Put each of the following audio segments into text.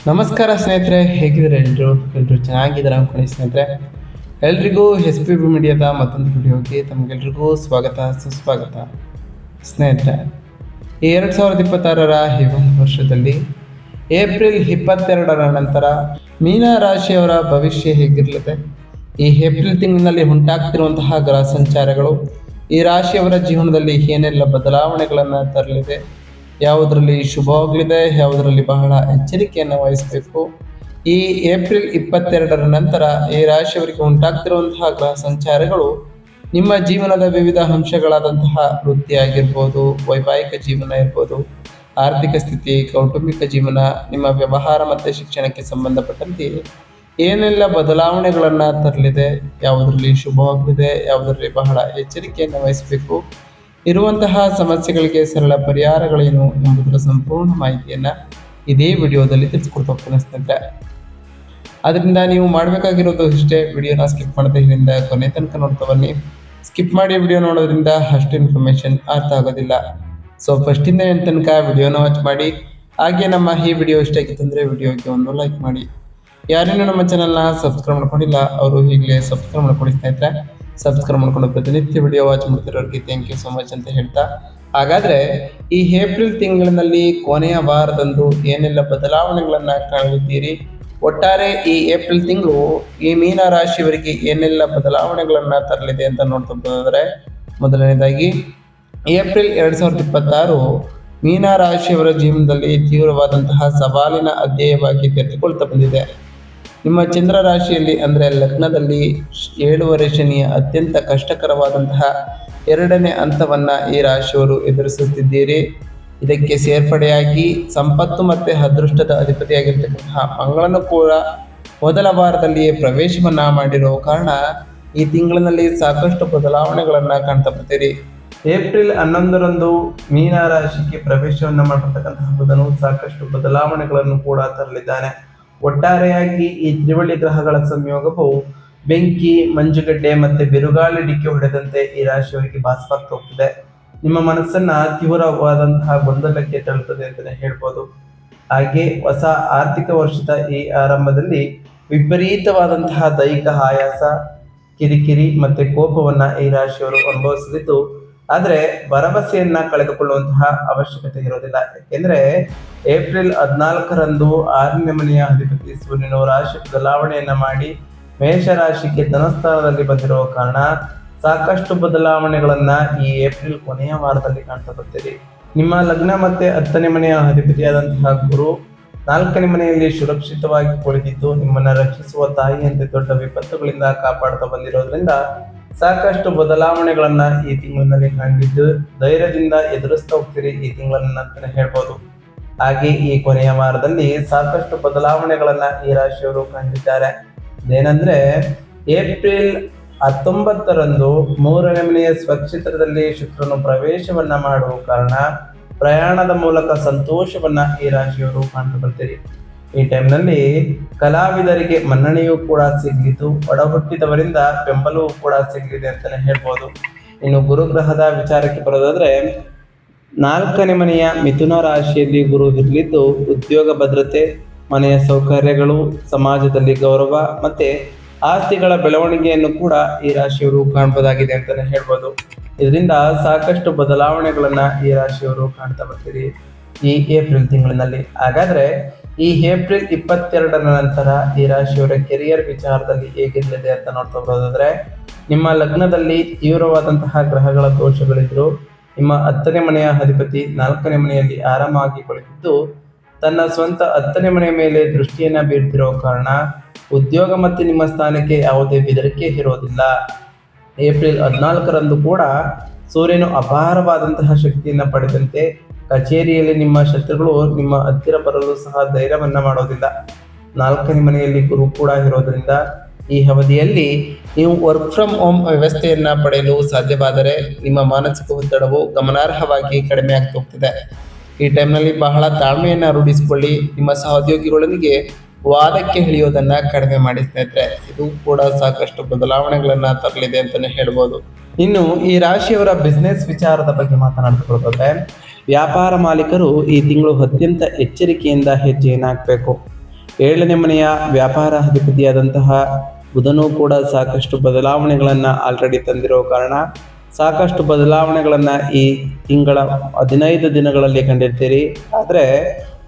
ನಮಸ್ಕಾರ ಸ್ನೇಹಿತರೆ, ಹೇಗಿದ್ದಾರೆ ಎಲ್ಲರೂ ಚೆನ್ನಾಗಿದ್ದಾರೆ ಅನ್ಕೊಳ್ಳಿ ಸ್ನೇಹಿತರೆ. ಎಲ್ರಿಗೂ ಎಸ್ ಪಿ ಬಿ ಮೀಡಿಯಾದ ಮತ್ತೊಂದು ವಿಡಿಯೋಗೆ ತಮಗೆಲ್ರಿಗೂ ಸ್ವಾಗತ ಸುಸ್ವಾಗತ. ಸ್ನೇಹಿತರೆ, ಈ 2026ರ ಈ ಒಂದು ವರ್ಷದಲ್ಲಿ ಏಪ್ರಿಲ್ 22ರ ನಂತರ ಮೀನ ರಾಶಿಯವರ ಭವಿಷ್ಯ ಹೇಗಿರಲಿದೆ, ಈ ಏಪ್ರಿಲ್ ತಿಂಗಳಿನಲ್ಲಿ ಉಂಟಾಗ್ತಿರುವಂತಹ ಗ್ರಹ ಸಂಚಾರಗಳು ಈ ರಾಶಿಯವರ ಜೀವನದಲ್ಲಿ ಏನೆಲ್ಲ ಬದಲಾವಣೆಗಳನ್ನು ತರಲಿದೆ, ಯಾವುದರಲ್ಲಿ ಶುಭವಾಗಲಿದೆ, ಯಾವುದರಲ್ಲಿ ಬಹಳ ಎಚ್ಚರಿಕೆಯನ್ನು ವಹಿಸಬೇಕು, ಈ ಏಪ್ರಿಲ್ 22ರ ನಂತರ ಈ ರಾಶಿಯವರಿಗೆ ಉಂಟಾಗ್ತಿರುವಂತಹ ಗ್ರಹ ಸಂಚಾರಗಳು ನಿಮ್ಮ ಜೀವನದ ವಿವಿಧ ಅಂಶಗಳಾದಂತಹ ವೃತ್ತಿ ಆಗಿರ್ಬೋದು, ವೈವಾಹಿಕ ಜೀವನ ಇರ್ಬೋದು, ಆರ್ಥಿಕ ಸ್ಥಿತಿ, ಕೌಟುಂಬಿಕ ಜೀವನ, ನಿಮ್ಮ ವ್ಯವಹಾರ ಮತ್ತು ಶಿಕ್ಷಣಕ್ಕೆ ಸಂಬಂಧಪಟ್ಟಂತೆ ಏನೆಲ್ಲ ಬದಲಾವಣೆಗಳನ್ನು ತರಲಿದೆ, ಯಾವುದರಲ್ಲಿ ಶುಭವಾಗಲಿದೆ, ಯಾವುದರಲ್ಲಿ ಬಹಳ ಎಚ್ಚರಿಕೆಯನ್ನು ವಹಿಸಬೇಕು, ಇರುವಂತಹ ಸಮಸ್ಯೆಗಳಿಗೆ ಸರಳ ಪರಿಹಾರಗಳೇನು ಎಂಬುದರ ಸಂಪೂರ್ಣ ಮಾಹಿತಿಯನ್ನು ಇದೇ ವಿಡಿಯೋದಲ್ಲಿ ತಿಳಿಸ್ಕೊಡ್ತಾ ಹೋಗ್ತೇನೆ ಸ್ನೇಹಿತರೆ. ಅದರಿಂದ ನೀವು ಮಾಡಬೇಕಾಗಿರೋದು ಇಷ್ಟೇ, ವಿಡಿಯೋನ ಸ್ಕಿಪ್ ಮಾಡದೆ ಇದರಿಂದ ಕೊನೆ ತನಕ ನೋಡ್ತಾ ಬನ್ನಿ. ಸ್ಕಿಪ್ ಮಾಡಿ ವಿಡಿಯೋ ನೋಡೋದ್ರಿಂದ ಅಷ್ಟು ಇನ್ಫಾರ್ಮೇಷನ್ ಅರ್ಥ ಆಗೋದಿಲ್ಲ. ಸೊ ಫಸ್ಟಿಂದ ಏನು ತನಕ ವಿಡಿಯೋನ ವಾಚ್ ಮಾಡಿ. ಹಾಗೆ ನಮ್ಮ ಈ ವಿಡಿಯೋ ಇಷ್ಟ ಆಗಿತ್ತಂದರೆ ವಿಡಿಯೋಗೆ ಒಂದು ಲೈಕ್ ಮಾಡಿ. ಯಾರೇನೂ ನಮ್ಮ ಚಾನಲ್ನ ಸಬ್ಸ್ಕ್ರೈಬ್ ಮಾಡ್ಕೊಂಡಿಲ್ಲ ಅವರು ಈಗಲೇ ಸಬ್ಸ್ಕ್ರೈಬ್ ಮಾಡ್ಕೊಳ್ಳಿ ಸ್ನೇಹಿತರೆ. ಸಬ್ಸ್ಕ್ರೈಬ್ ಮಾಡ್ಕೊಂಡು ಪ್ರತಿನಿತ್ಯ ವಿಡಿಯೋ ವಾಚ್ ಮಾಡ್ತಿರೋರಿಗೆ ಥ್ಯಾಂಕ್ ಯು ಸೊ ಮಚ್ ಅಂತ ಹೇಳ್ತಾ, ಹಾಗಾದರೆ ಈ ಏಪ್ರಿಲ್ ತಿಂಗಳಿನಲ್ಲಿ ಕೊನೆಯ ವಾರದಂದು ಏನೆಲ್ಲ ಬದಲಾವಣೆಗಳನ್ನು ಕಾಣಲಿದ್ದೀರಿ, ಒಟ್ಟಾರೆ ಈ ಏಪ್ರಿಲ್ ತಿಂಗಳು ಈ ಮೀನ ರಾಶಿಯವರಿಗೆ ಏನೆಲ್ಲ ಬದಲಾವಣೆಗಳನ್ನು ತರಲಿದೆ ಅಂತ ನೋಡ್ತಾ ಮೊದಲನೇದಾಗಿ ಏಪ್ರಿಲ್ 2026 ಮೀನ ರಾಶಿಯವರ ಜೀವನದಲ್ಲಿ ತೀವ್ರವಾದಂತಹ ಸವಾಲಿನ ಅಧ್ಯಾಯವಾಗಿ ತೆರೆದುಕೊಳ್ತಾ ಬಂದಿದೆ. ನಿಮ್ಮ ಚಂದ್ರ ರಾಶಿಯಲ್ಲಿ ಅಂದರೆ ಲಗ್ನದಲ್ಲಿ 7ನೇ ಶನಿಯ ಅತ್ಯಂತ ಕಷ್ಟಕರವಾದಂತಹ 2ನೇ ಹಂತವನ್ನು ಈ ರಾಶಿಯವರು ಎದುರಿಸುತ್ತಿದ್ದೀರಿ. ಇದಕ್ಕೆ ಸೇರ್ಪಡೆಯಾಗಿ ಸಂಪತ್ತು ಮತ್ತು ಅದೃಷ್ಟದ ಅಧಿಪತಿಯಾಗಿರ್ತಕ್ಕಂತಹ ಮಂಗಳನು ಕೂಡ ಮೊದಲ ವಾರದಲ್ಲಿಯೇ ಪ್ರವೇಶವನ್ನು ಮಾಡಿರೋ ಕಾರಣ ಈ ತಿಂಗಳಿನಲ್ಲಿ ಸಾಕಷ್ಟು ಬದಲಾವಣೆಗಳನ್ನು ಕಾಣ್ತಾ ಬರ್ತೀರಿ. ಏಪ್ರಿಲ್ 11ರಂದು ಮೀನ ರಾಶಿಗೆ ಪ್ರವೇಶವನ್ನು ಮಾಡಿರ್ತಕ್ಕಂತಹ ಬುಧನು ಸಾಕಷ್ಟು ಬದಲಾವಣೆಗಳನ್ನು ಕೂಡ ತರಲಿದ್ದಾನೆ. ಒಟ್ಟಾರೆಯಾಗಿ ಈ ತ್ರಿವಳಿ ಗ್ರಹಗಳ ಸಂಯೋಗವು ಬೆಂಕಿ, ಮಂಜುಗಡ್ಡೆ ಮತ್ತು ಬಿರುಗಾಳಿ ಡಿಕ್ಕಿ ಹೊಡೆದಂತೆ ಈ ರಾಶಿಯವರಿಗೆ ಭಾಸವಾಗ್ತಾ ಹೋಗ್ತದೆ. ನಿಮ್ಮ ಮನಸ್ಸನ್ನ ತೀವ್ರವಾದಂತಹ ಗೊಂದಲಕ್ಕೆ ತಳ್ಳುತ್ತದೆ ಅಂತಲೇ ಹೇಳ್ಬೋದು. ಹಾಗೆ ಹೊಸ ಆರ್ಥಿಕ ವರ್ಷದ ಈ ಆರಂಭದಲ್ಲಿ ವಿಪರೀತವಾದಂತಹ ದೈಹಿಕ ಆಯಾಸ, ಕಿರಿಕಿರಿ ಮತ್ತು ಕೋಪವನ್ನ ಈ ರಾಶಿಯವರು ಅನುಭವಿಸಲಿದ್ದು, ಆದರೆ ಭರವಸೆಯನ್ನ ಕಳೆದುಕೊಳ್ಳುವಂತಹ ಅವಶ್ಯಕತೆ ಇರೋದಿಲ್ಲ. ಯಾಕೆಂದ್ರೆ ಏಪ್ರಿಲ್ 14ರಂದು 6ನೇ ಮನೆಯ ಅಧಿಪತಿ ಸೂರ್ಯನು ರಾಶಿ ಬದಲಾವಣೆಯನ್ನ ಮಾಡಿ ಮೇಷರಾಶಿಗೆ ಧನಸ್ಥಾನದಲ್ಲಿ ಬಂದಿರುವ ಕಾರಣ ಸಾಕಷ್ಟು ಬದಲಾವಣೆಗಳನ್ನ ಈ ಏಪ್ರಿಲ್ ಕೊನೆಯ ವಾರದಲ್ಲಿ ಕಾಣ್ತಾ ಬರ್ತೀರಿ. ನಿಮ್ಮ ಲಗ್ನ ಮತ್ತೆ 10ನೇ ಮನೆಯ ಅಧಿಪತಿಯಾದಂತಹ ಗುರು 4ನೇ ಮನೆಯಲ್ಲಿ ಸುರಕ್ಷಿತವಾಗಿ ಕುಳಿತಿದ್ದು ನಿಮ್ಮನ್ನ ರಕ್ಷಿಸುವ ತಾಯಿಯಂತೆ ದೊಡ್ಡ ವಿಪತ್ತುಗಳಿಂದ ಕಾಪಾಡ್ತಾ ಬಂದಿರೋದ್ರಿಂದ ಸಾಕಷ್ಟು ಬದಲಾವಣೆಗಳನ್ನ ಈ ತಿಂಗಳಿನಲ್ಲಿ ಕಂಡಿದ್ದು ಧೈರ್ಯದಿಂದ ಎದುರಿಸ್ತಾ ಹೋಗ್ತೀರಿ ಈ ತಿಂಗಳನ್ನ ಅಂತಾನೆ ಹೇಳ್ಬೋದು. ಹಾಗೆ ಈ ಕೊನೆಯ ವಾರದಲ್ಲಿ ಸಾಕಷ್ಟು ಬದಲಾವಣೆಗಳನ್ನ ಈ ರಾಶಿಯವರು ಕಂಡಿದ್ದಾರೆ. ಅದೇನಂದ್ರೆ ಏಪ್ರಿಲ್ 19ರಂದು 3ನೇ ಮನೆಯ ಸ್ವಕ್ಷೇತ್ರದಲ್ಲಿ ಶುಕ್ರನು ಪ್ರವೇಶವನ್ನ ಮಾಡುವ ಕಾರಣ ಪ್ರಯಾಣದ ಮೂಲಕ ಸಂತೋಷವನ್ನ ಈ ರಾಶಿಯವರು ಕಾಣ್ತಾ ಬರ್ತೀರಿ. ಈ ಟೈಮ್ನಲ್ಲಿ ಕಲಾವಿದರಿಗೆ ಮನ್ನಣೆಯೂ ಕೂಡ ಸಿಗಲಿದ್ದು ಒಡ ಹುಟ್ಟಿದವರಿಂದ ಬೆಂಬಲವೂ ಕೂಡ ಸಿಗಲಿದೆ ಅಂತಾನೆ ಹೇಳ್ಬೋದು. ಇನ್ನು ಗುರುಗ್ರಹದ ವಿಚಾರಕ್ಕೆ ಬರೋದಾದ್ರೆ 4ನೇ ಮನೆಯ ಮಿಥುನ ರಾಶಿಯಲ್ಲಿ ಗುರು ಇರಲಿದ್ದು ಉದ್ಯೋಗ ಭದ್ರತೆ, ಮನೆಯ ಸೌಕರ್ಯಗಳು, ಸಮಾಜದಲ್ಲಿ ಗೌರವ ಮತ್ತೆ ಆಸ್ತಿಗಳ ಬೆಳವಣಿಗೆಯನ್ನು ಕೂಡ ಈ ರಾಶಿಯವರು ಕಾಣಬಹುದಾಗಿದೆ ಅಂತಾನೆ ಹೇಳ್ಬೋದು. ಇದರಿಂದ ಸಾಕಷ್ಟು ಬದಲಾವಣೆಗಳನ್ನ ಈ ರಾಶಿಯವರು ಕಾಣ್ತಾ ಬರ್ತೀರಿ ಈ ಏಪ್ರಿಲ್ ತಿಂಗಳಿನಲ್ಲಿ. ಹಾಗಾದ್ರೆ ಈ ಏಪ್ರಿಲ್ 22ರ ನಂತರ ಈ ರಾಶಿಯವರ ಕೆರಿಯರ್ ವಿಚಾರದಲ್ಲಿ ಹೇಗಿರಲಿದೆ ಅಂತ ನೋಡ್ತಾ ಬರೋದಾದ್ರೆ, ನಿಮ್ಮ ಲಗ್ನದಲ್ಲಿ ತೀವ್ರವಾದಂತಹ ಗ್ರಹಗಳ ದೋಷಗಳಿದ್ರು ನಿಮ್ಮ 10ನೇ ಮನೆಯ ಅಧಿಪತಿ 4ನೇ ಮನೆಯಲ್ಲಿ ಆರಾಮಾಗಿ ಕುಳಿತಿದ್ದು ತನ್ನ ಸ್ವಂತ 10ನೇ ಮನೆಯ ಮೇಲೆ ದೃಷ್ಟಿಯನ್ನ ಬೀರ್ತಿರೋ ಕಾರಣ ಉದ್ಯೋಗ ಮತ್ತು ನಿಮ್ಮ ಸ್ಥಾನಕ್ಕೆ ಯಾವುದೇ ಬೆದರಿಕೆ ಇರೋದಿಲ್ಲ. ಏಪ್ರಿಲ್ 14ರಂದು ಕೂಡ ಸೂರ್ಯನು ಅಪಾರವಾದಂತಹ ಶಕ್ತಿಯನ್ನು ಪಡೆದಂತೆ ಕಚೇರಿಯಲ್ಲಿ ನಿಮ್ಮ ಶತ್ರುಗಳು ನಿಮ್ಮ ಹತ್ತಿರ ಬರಲು ಸಹ ಧೈರ್ಯವನ್ನ ಮಾಡೋದಿಲ್ಲ. 4ನೇ ಮನೆಯಲ್ಲಿ ಗುರು ಕೂಡ ಇರೋದ್ರಿಂದ ಈ ಅವಧಿಯಲ್ಲಿ ನೀವು ವರ್ಕ್ ಫ್ರಮ್ ಹೋಮ್ ವ್ಯವಸ್ಥೆಯನ್ನ ಪಡೆಯಲು ಸಾಧ್ಯವಾದರೆ ನಿಮ್ಮ ಮಾನಸಿಕ ಒತ್ತಡವು ಗಮನಾರ್ಹವಾಗಿ ಕಡಿಮೆ ಆಗ್ತಾ ಹೋಗ್ತಿದೆ. ಈ ಟೈಮ್ನಲ್ಲಿ ಬಹಳ ತಾಳ್ಮೆಯನ್ನು ರೂಢಿಸಿಕೊಳ್ಳಿ. ನಿಮ್ಮ ಸಹೋದ್ಯೋಗಿಗಳೊಂದಿಗೆ ವಾದಕ್ಕೆ ಇಳಿಯೋದನ್ನ ಕಡಿಮೆ ಮಾಡಿ ಸ್ನೇಹಿತರೆ. ಇದು ಕೂಡ ಸಾಕಷ್ಟು ಬದಲಾವಣೆಗಳನ್ನ ತರಲಿದೆ ಅಂತಾನೆ ಹೇಳ್ಬೋದು. ಇನ್ನು ಈ ರಾಶಿಯವರ ಬಿಸ್ನೆಸ್ ವಿಚಾರದ ಬಗ್ಗೆ ಮಾತನಾಡ್ಕೊಳ್ಳೋದಾದ್ರೆ, ವ್ಯಾಪಾರ ಮಾಲೀಕರು ಈ ತಿಂಗಳು ಅತ್ಯಂತ ಎಚ್ಚರಿಕೆಯಿಂದ ಹೆಜ್ಜೆಯನ್ನು ಹಾಕಬೇಕು. ಏಳನೇ ಮನೆಯ ವ್ಯಾಪಾರ ಅಧಿಪತಿಯಾದಂತಹ ಬುಧನೂ ಕೂಡ ಸಾಕಷ್ಟು ಬದಲಾವಣೆಗಳನ್ನು ಆಲ್ರೆಡಿ ತಂದಿರೋ ಕಾರಣ ಸಾಕಷ್ಟು ಬದಲಾವಣೆಗಳನ್ನು ಈ ತಿಂಗಳ 15 ದಿನಗಳಲ್ಲಿ ಕಂಡಿರ್ತೀರಿ. ಆದರೆ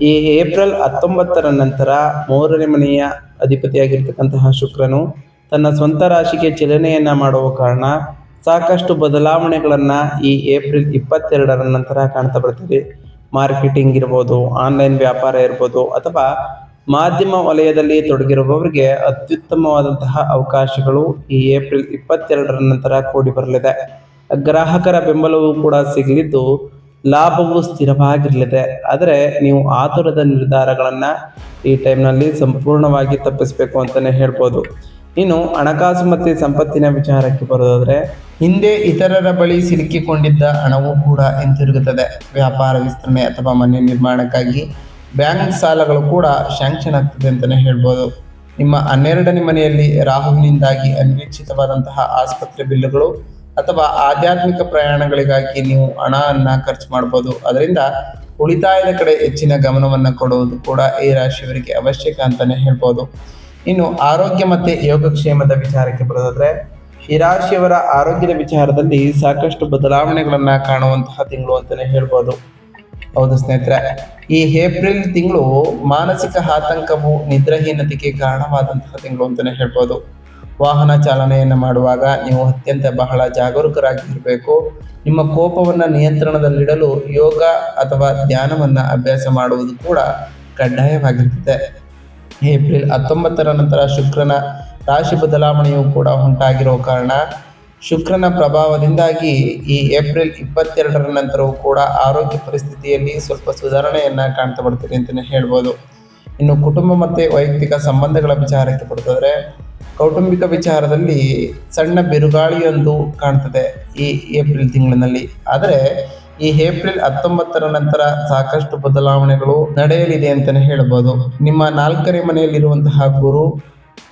ಈ ಏಪ್ರಿಲ್ 19ರ ನಂತರ 3ನೇ ಮನೆಯ ಅಧಿಪತಿಯಾಗಿರ್ತಕ್ಕಂತಹ ಶುಕ್ರನು ತನ್ನ ಸ್ವಂತ ರಾಶಿಗೆ ಚಲನೆಯನ್ನ ಮಾಡುವ ಕಾರಣ ಸಾಕಷ್ಟು ಬದಲಾವಣೆಗಳನ್ನು ಈ ಏಪ್ರಿಲ್ 22ರ ನಂತರ ಕಾಣ್ತಾ ಬರ್ತೀವಿ. ಮಾರ್ಕೆಟಿಂಗ್ ಇರ್ಬೋದು, ಆನ್ಲೈನ್ ವ್ಯಾಪಾರ ಇರ್ಬೋದು, ಅಥವಾ ಮಾಧ್ಯಮ ವಲಯದಲ್ಲಿ ತೊಡಗಿರುವವರಿಗೆ ಅತ್ಯುತ್ತಮವಾದಂತಹ ಅವಕಾಶಗಳು ಈ ಏಪ್ರಿಲ್ 22ರ ನಂತರ ಕೂಡಿ ಬರಲಿದೆ. ಗ್ರಾಹಕರ ಬೆಂಬಲವೂ ಕೂಡ ಸಿಗಲಿದ್ದು ಲಾಭವು ಸ್ಥಿರವಾಗಿರಲಿದೆ. ಆದರೆ ನೀವು ಆತುರದ ನಿರ್ಧಾರಗಳನ್ನು ಈ ಟೈಮ್ನಲ್ಲಿ ಸಂಪೂರ್ಣವಾಗಿ ತಪ್ಪಿಸಬೇಕು ಅಂತಲೇ ಹೇಳ್ಬೋದು. ಇನ್ನು ಹಣಕಾಸು ಮತ್ತು ಸಂಪತ್ತಿನ ವಿಚಾರಕ್ಕೆ ಬರೋದಾದರೆ ಹಿಂದೆ ಇತರರ ಬಳಿ ಸಿಲುಕಿಕೊಂಡಿದ್ದ ಹಣವೂ ಕೂಡ ಹಿಂತಿರುಗುತ್ತದೆ. ವ್ಯಾಪಾರ ವಿಸ್ತರಣೆ ಅಥವಾ ಮನೆ ನಿರ್ಮಾಣಕ್ಕಾಗಿ ಬ್ಯಾಂಕ್ ಸಾಲಗಳು ಕೂಡ ಶಾಂಕ್ಷನ್ ಆಗ್ತದೆ ಅಂತಲೇ ಹೇಳ್ಬೋದು. ನಿಮ್ಮ 12ನೇ ಮನೆಯಲ್ಲಿ ರಾಹುವಿನಿಂದಾಗಿ ಅನಿರೀಕ್ಷಿತವಾದಂತಹ ಆಸ್ಪತ್ರೆ ಬಿಲ್ಲುಗಳು ಅಥವಾ ಆಧ್ಯಾತ್ಮಿಕ ಪ್ರಯಾಣಗಳಿಗಾಗಿ ನೀವು ಹಣವನ್ನು ಖರ್ಚು ಮಾಡ್ಬೋದು. ಅದರಿಂದ ಉಳಿತಾಯದ ಕಡೆ ಹೆಚ್ಚಿನ ಗಮನವನ್ನು ಕೊಡುವುದು ಕೂಡ ಈ ರಾಶಿಯವರಿಗೆ ಅವಶ್ಯಕ ಅಂತಲೇ ಹೇಳ್ಬೋದು. ಇನ್ನು ಆರೋಗ್ಯ ಮತ್ತು ಯೋಗಕ್ಷೇಮದ ವಿಚಾರಕ್ಕೆ ಬರೋದಾದ್ರೆ ಈ ರಾಶಿಯವರ ಆರೋಗ್ಯದ ವಿಚಾರದಲ್ಲಿ ಸಾಕಷ್ಟು ಬದಲಾವಣೆಗಳನ್ನು ಕಾಣುವಂತಹ ತಿಂಗಳು ಅಂತಲೇ ಹೇಳ್ಬೋದು. ಹೌದು ಸ್ನೇಹಿತರೆ, ಈ ಏಪ್ರಿಲ್ ತಿಂಗಳು ಮಾನಸಿಕ ಆತಂಕವು ನಿದ್ರಾಹೀನತೆಗೆ ಕಾರಣವಾದಂತಹ ತಿಂಗಳು ಅಂತಲೇ ಹೇಳ್ಬೋದು. ವಾಹನ ಚಾಲನೆಯನ್ನು ಮಾಡುವಾಗ ನೀವು ಅತ್ಯಂತ ಬಹಳ ಜಾಗರೂಕರಾಗಿರಬೇಕು. ನಿಮ್ಮ ಕೋಪವನ್ನು ನಿಯಂತ್ರಣದಲ್ಲಿಡಲು ಯೋಗ ಅಥವಾ ಧ್ಯಾನವನ್ನು ಅಭ್ಯಾಸ ಮಾಡುವುದು ಕೂಡ ಕಡ್ಡಾಯವಾಗಿರ್ತದೆ. ಏಪ್ರಿಲ್ 19ರ ನಂತರ ಶುಕ್ರನ ರಾಶಿ ಬದಲಾವಣೆಯೂ ಕೂಡ ಉಂಟಾಗಿರೋ ಕಾರಣ ಶುಕ್ರನ ಪ್ರಭಾವದಿಂದಾಗಿ ಈ ಏಪ್ರಿಲ್ 22ರ ನಂತರವೂ ಕೂಡ ಆರೋಗ್ಯ ಪರಿಸ್ಥಿತಿಯಲ್ಲಿ ಸ್ವಲ್ಪ ಸುಧಾರಣೆಯನ್ನು ಕಾಣ್ತಾ ಬರ್ತೀರಿ ಅಂತಲೇ ಹೇಳ್ಬೋದು. ಇನ್ನು ಕುಟುಂಬ ಮತ್ತು ವೈಯಕ್ತಿಕ ಸಂಬಂಧಗಳ ವಿಚಾರಕ್ಕೆ ಬರ್ತದ್ರೆ ಕೌಟುಂಬಿಕ ವಿಚಾರದಲ್ಲಿ ಸಣ್ಣ ಬಿರುಗಾಳಿಯೊಂದು ಕಾಣ್ತದೆ ಈ ಏಪ್ರಿಲ್ ತಿಂಗಳಿನಲ್ಲಿ. ಆದರೆ ಈ ಏಪ್ರಿಲ್ 19ರ ನಂತರ ಸಾಕಷ್ಟು ಬದಲಾವಣೆಗಳು ನಡೆಯಲಿದೆ ಅಂತಲೇ ಹೇಳ್ಬೋದು. ನಿಮ್ಮ 4ನೇ ಮನೆಯಲ್ಲಿರುವಂತಹ ಗುರು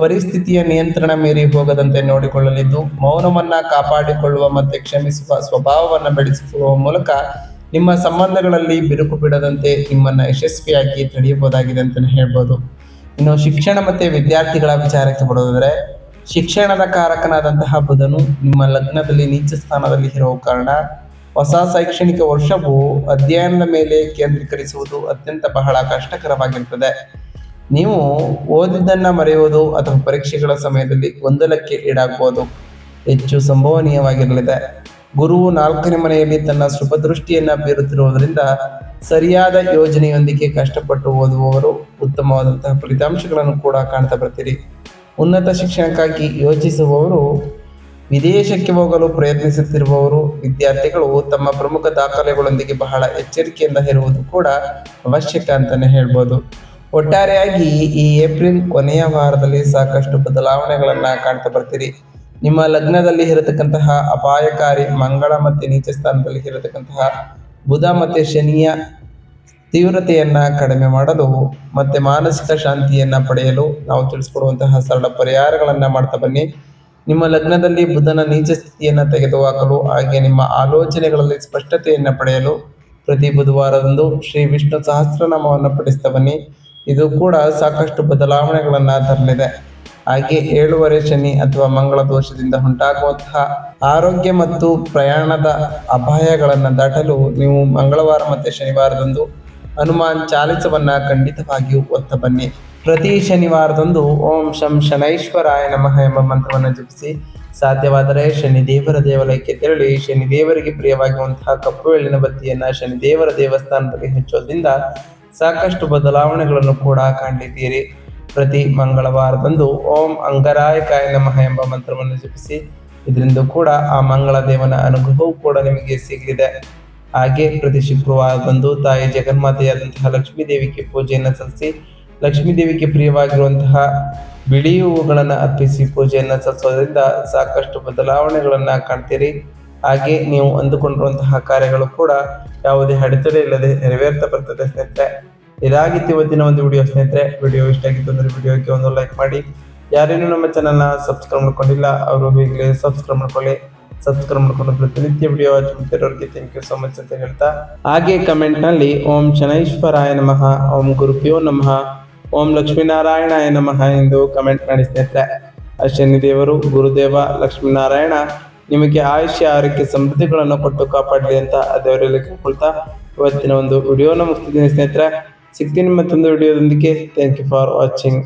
ಪರಿಸ್ಥಿತಿಯ ನಿಯಂತ್ರಣ ಮೀರಿ ಹೋಗದಂತೆ ನೋಡಿಕೊಳ್ಳಲಿದ್ದು ಮೌನವನ್ನ ಕಾಪಾಡಿಕೊಳ್ಳುವ ಮತ್ತು ಕ್ಷಮಿಸುವ ಸ್ವಭಾವವನ್ನು ಬೆಳೆಸಿಕೊಳ್ಳುವ ಮೂಲಕ ನಿಮ್ಮ ಸಂಬಂಧಗಳಲ್ಲಿ ಬಿರುಕು ಬಿಡದಂತೆ ನಿಮ್ಮನ್ನು ಯಶಸ್ವಿಯಾಗಿ ತಡೆಯಬಹುದಾಗಿದೆ ಅಂತಲೇ ಹೇಳ್ಬೋದು. ಇನ್ನು ಶಿಕ್ಷಣ ಮತ್ತು ವಿದ್ಯಾರ್ಥಿಗಳ ವಿಚಾರಕ್ಕೆ ಬರೋದಾದರೆ ಶಿಕ್ಷಣದ ಕಾರಕನಾದಂತಹ ಬುಧನು ನಿಮ್ಮ ಲಗ್ನದಲ್ಲಿ ನೀಚ ಸ್ಥಾನದಲ್ಲಿ ಇರುವ ಕಾರಣ ಹೊಸ ಶೈಕ್ಷಣಿಕ ವರ್ಷವು ಅಧ್ಯಯನದ ಮೇಲೆ ಕೇಂದ್ರೀಕರಿಸುವುದು ಅತ್ಯಂತ ಬಹಳ ಕಷ್ಟಕರವಾಗಿರ್ತದೆ. ನೀವು ಓದಿದ್ದನ್ನು ಮರೆಯುವುದು ಅಥವಾ ಪರೀಕ್ಷೆಗಳ ಸಮಯದಲ್ಲಿ ಗೊಂದಲಕ್ಕೆ ಈಡಾಗಬಹುದು ಹೆಚ್ಚು ಸಂಭವನೀಯವಾಗಿರಲಿದೆ. ಗುರುವು 4ನೇ ಮನೆಯಲ್ಲಿ ತನ್ನ ಶುಭದೃಷ್ಟಿಯನ್ನು ಬೀರುತ್ತಿರುವುದರಿಂದ ಸರಿಯಾದ ಯೋಜನೆಯೊಂದಿಗೆ ಕಷ್ಟಪಟ್ಟು ಓದುವವರು ಉತ್ತಮವಾದಂತಹ ಫಲಿತಾಂಶಗಳನ್ನು ಕೂಡ ಕಾಣ್ತಾ ಬರ್ತೀರಿ. ಉನ್ನತ ಶಿಕ್ಷಣಕ್ಕಾಗಿ ಯೋಚಿಸುವವರು, ವಿದೇಶಕ್ಕೆ ಹೋಗಲು ಪ್ರಯತ್ನಿಸುತ್ತಿರುವವರು, ವಿದ್ಯಾರ್ಥಿಗಳು ತಮ್ಮ ಪ್ರಮುಖ ದಾಖಲೆಗಳೊಂದಿಗೆ ಬಹಳ ಎಚ್ಚರಿಕೆಯಿಂದ ಇರುವುದು ಕೂಡ ಅವಶ್ಯಕ ಅಂತಲೇ ಹೇಳ್ಬೋದು. ಒಟ್ಟಾರೆಯಾಗಿ ಈ ಏಪ್ರಿಲ್ ಕೊನೆಯ ವಾರದಲ್ಲಿ ಸಾಕಷ್ಟು ಬದಲಾವಣೆಗಳನ್ನು ಕಾಣ್ತಾ ಬರ್ತೀರಿ. ನಿಮ್ಮ ಲಗ್ನದಲ್ಲಿ ಇರತಕ್ಕಂತಹ ಅಪಾಯಕಾರಿ ಮಂಗಳ ಮತ್ತು ನೀಚ ಸ್ಥಾನದಲ್ಲಿ ಇರತಕ್ಕಂತಹ ಬುಧ ಮತ್ತು ಶನಿಯ ತೀವ್ರತೆಯನ್ನು ಕಡಿಮೆ ಮಾಡಲು ಮತ್ತು ಮಾನಸಿಕ ಶಾಂತಿಯನ್ನು ಪಡೆಯಲು ನಾವು ತಿಳಿಸ್ಕೊಡುವಂತಹ ಸರಳ ಪರಿಹಾರಗಳನ್ನು ಮಾಡ್ತಾ ಬನ್ನಿ. ನಿಮ್ಮ ಲಗ್ನದಲ್ಲಿ ಬುಧನ ನೀಚ ಸ್ಥಿತಿಯನ್ನು ತೆಗೆದುಹಾಕಲು ಹಾಗೆ ನಿಮ್ಮ ಆಲೋಚನೆಗಳಲ್ಲಿ ಸ್ಪಷ್ಟತೆಯನ್ನು ಪಡೆಯಲು ಪ್ರತಿ ಬುಧವಾರದಂದು ಶ್ರೀ ವಿಷ್ಣು ಸಹಸ್ರನಾಮವನ್ನು ಪಠಿಸ್ತಾ ಬನ್ನಿ. ಇದು ಕೂಡ ಸಾಕಷ್ಟು ಬದಲಾವಣೆಗಳನ್ನು ತರಲಿದೆ. ಹಾಗೆ 7ನೇ ಶನಿ ಅಥವಾ ಮಂಗಳ ದೋಷದಿಂದ ಉಂಟಾಗುವಂತಹ ಆರೋಗ್ಯ ಮತ್ತು ಪ್ರಯಾಣದ ಅಪಾಯಗಳನ್ನು ದಾಟಲು ನೀವು ಮಂಗಳವಾರ ಮತ್ತು ಶನಿವಾರದಂದು ಹನುಮಾನ್ ಚಾಲಿಸವನ್ನ ಖಂಡಿತವಾಗಿಯೂ ಒತ್ತ ಬನ್ನಿ. ಪ್ರತಿ ಶನಿವಾರದಂದು ಓಂ ಶಂ ಶನೈಶ್ವರಾಯ ನಮಃ ಎಂಬ ಮಂತ್ರವನ್ನು ಜಪಿಸಿ, ಸಾಧ್ಯವಾದರೆ ಶನಿದೇವರ ದೇವಾಲಯಕ್ಕೆ ತೆರಳಿ ಶನಿದೇವರಿಗೆ ಪ್ರಿಯವಾಗಿರುವಂತಹ ಕಪ್ಪು ಎಳ್ಳಿನ ಬತ್ತಿಯನ್ನು ಶನಿದೇವರ ದೇವಸ್ಥಾನದಲ್ಲಿ ಹಚ್ಚೋದ್ರಿಂದ ಸಾಕಷ್ಟು ಬದಲಾವಣೆಗಳನ್ನು ಕೂಡ ಕಾಣಲಿದ್ದೀರಿ. ಪ್ರತಿ ಮಂಗಳವಾರದಂದು ಓಂ ಅಂಗರಾಯಕಾಯ ನಮಃ ಎಂಬ ಮಂತ್ರವನ್ನು ಜಪಿಸಿ, ಇದರಿಂದ ಕೂಡ ಆ ಮಂಗಳ ದೇವನ ಅನುಗ್ರಹವೂ ಕೂಡ ನಿಮಗೆ ಸಿಗಲಿದೆ. ಹಾಗೆ ಪ್ರತಿ ಶುಕ್ರವಾರದಂದು ತಾಯಿ ಜಗನ್ಮಾತೆಯಾದಂತಹ ಲಕ್ಷ್ಮೀ ದೇವಿಗೆ ಪೂಜೆಯನ್ನು ಸಲ್ಲಿಸಿ, ಲಕ್ಷ್ಮೀ ದೇವಿಗೆ ಪ್ರಿಯವಾಗಿರುವಂತಹ ಬಿಳಿ ಹೂವುಗಳನ್ನು ಅರ್ಪಿಸಿ ಪೂಜೆಯನ್ನು ಸಲ್ಲಿಸೋದ್ರಿಂದ ಸಾಕಷ್ಟು ಬದಲಾವಣೆಗಳನ್ನು ಕಾಣ್ತೀರಿ. ಹಾಗೆ ನೀವು ಅಂದುಕೊಂಡಿರುವಂತಹ ಕಾರ್ಯಗಳು ಕೂಡ ಯಾವುದೇ ಅಡೆತಡೆ ಇಲ್ಲದೆ ನೆರವೇರ್ತಾ ಬರ್ತದೆ ಸ್ನೇಹಿತರೆ. ಇದಾಗಿತ್ತು ಇವತ್ತಿನ ಒಂದು ವಿಡಿಯೋ ಸ್ನೇಹಿತರೆ. ವಿಡಿಯೋ ಇಷ್ಟ ಆಗಿತ್ತು ಅಂದರೆ ವಿಡಿಯೋಕ್ಕೆ ಒಂದು ಲೈಕ್ ಮಾಡಿ. ಯಾರೇನು ನಮ್ಮ ಚಾನಲ್ನ ಸಬ್ಸ್ಕ್ರೈಬ್ ಮಾಡ್ಕೊಂಡಿಲ್ಲ ಅವರು ಈಗಲೇ ಸಬ್ಸ್ಕ್ರೈಬ್ ಮಾಡ್ಕೊಳ್ಳಿ. ಸಬ್ಸ್ಕ್ರೈಬ್ ಮಾಡ್ಕೊಂಡು ಪ್ರತಿನಿತ್ಯ ವಿಡಿಯೋ ಹಚ್ಚುತ್ತಿರೋರಿಗೆ ಥ್ಯಾಂಕ್ ಯು ಸೊ ಮಚ್ ಅಂತ ಹೇಳ್ತಾ, ಹಾಗೆ ಕಮೆಂಟ್ನಲ್ಲಿ ಓಂ ಶನೈಶ್ವರಾಯ ನಮಃ, ಓಂ ಗುರುಭ್ಯೋ ನಮಃ, ಓಂ ಲಕ್ಷ್ಮೀನಾರಾಯಣಾಯ ನಮಃ ಎಂದು ಕಮೆಂಟ್ ಮಾಡಿ ಸ್ನೇಹಿತರೆ. ಆ ಶನಿದೇವರು ಗುರುದೇವ ಲಕ್ಷ್ಮೀನಾರಾಯಣ ನಿಮಗೆ ಆಯುಷ್ಯ ಆರೋಗ್ಯ ಸಮೃದ್ಧಿಗಳನ್ನು ಕೊಟ್ಟು ಕಾಪಾಡಲಿ ಅಂತ ದೇವರಲ್ಲಿ ಕೇಳ್ಕೊಳ್ತಾ ಇವತ್ತಿನ ಒಂದು ವಿಡಿಯೋನ ಮುಗಿಸ್ತಿದ್ದೀನಿ ಸ್ನೇಹಿತರೆ. ಸಿಗ್ತೀನಿ ಮತ್ತೊಂದು ವಿಡಿಯೋದೊಂದಿಗೆ. Thank you for watching.